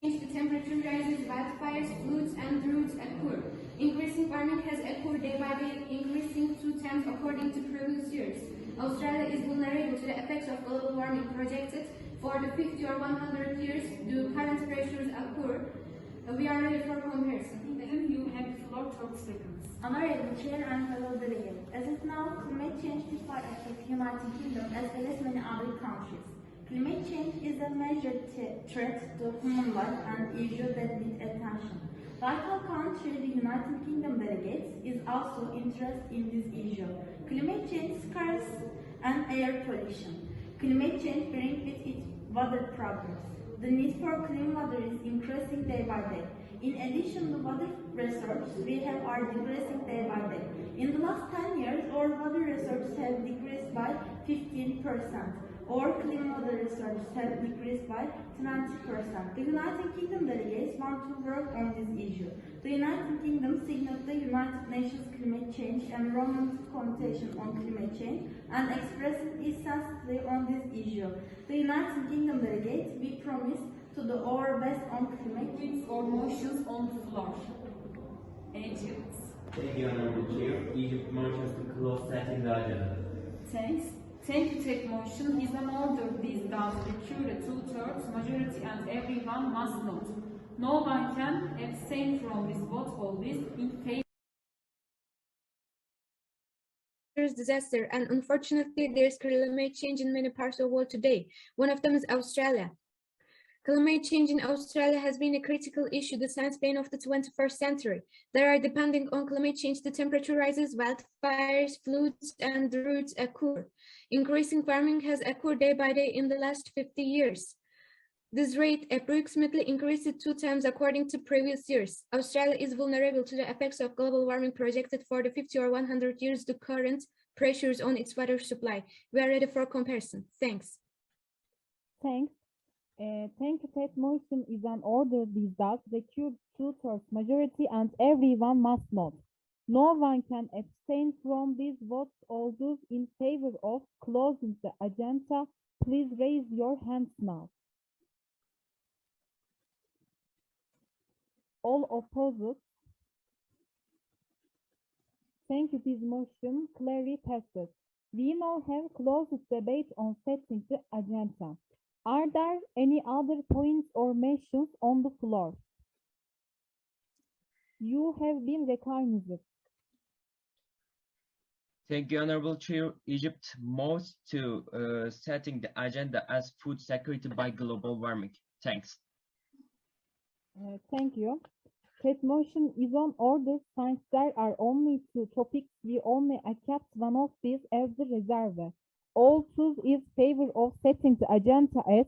The temperature rises, wildfires, floods, and droughts occur. Increasing warming has occurred day by day, increasing 2 times according to previous years. Australia is vulnerable to the effects of global warming projected for the 50 or 100 years. The current pressures occur. We are ready for comparison. You have the floor 30 seconds. Honorable Chair and fellow delegates, as of now, climate change did not affect United Kingdom as well as many other countries. Climate change is a major threat to human life and issue that needs attention. Like our country, the United Kingdom delegates is also interested in this issue. Climate change scares and air pollution. Climate change brings with it water problems. The need for clean water is increasing day by day. In addition, the water resources we have are decreasing day by day. In the last 10 years, our water resources have decreased by 15%. Our clean water resources have decreased by 20%. The United Kingdom delegates want to work on this issue. The United Kingdom signed the United Nations Climate Change Environmental Convention on Climate Change and expressed its sensitivity on this issue. The United Kingdom delegates, we promise to do our best on climate change. Or motions on the floor. Egypt. Thank you, Honorable Chair. Egypt-MUN to close setting the agenda. Thanks. Thank you, take motion is an order. This does require a 2/3 majority and everyone must note. No one can abstain from this vote. All this in favor. Disaster, and unfortunately there is climate change in many parts of the world today. One of them is Australia. Climate change in Australia has been a critical issue, the science pain of the 21st century. There are, depending on climate change, the temperature rises, wildfires, floods, and droughts occur. Increasing warming has occurred day by day in the last 50 years. This rate approximately increased 2 times according to previous years. Australia is vulnerable to the effects of global warming projected for the 50 or 100 years, the current pressures on its water supply. We are ready for comparison. Thanks. Thanks. Thank you. That motion is an order this does require 2/3 majority and everyone must note. No one can abstain from this vote. All those in favor of closing the agenda, please raise your hands now. All opposed? Thank you. This motion clearly passes. We now have closed debate on setting the agenda. Are there any other points or motions on the floor? You have been recognized. Thank you, Honorable Chair. Egypt moves to setting the agenda as food security by global warming. Thanks. Thank you. That motion is on order since there are only 2 topics. We only accept one of these as the reserve. All those in favor of setting the agenda as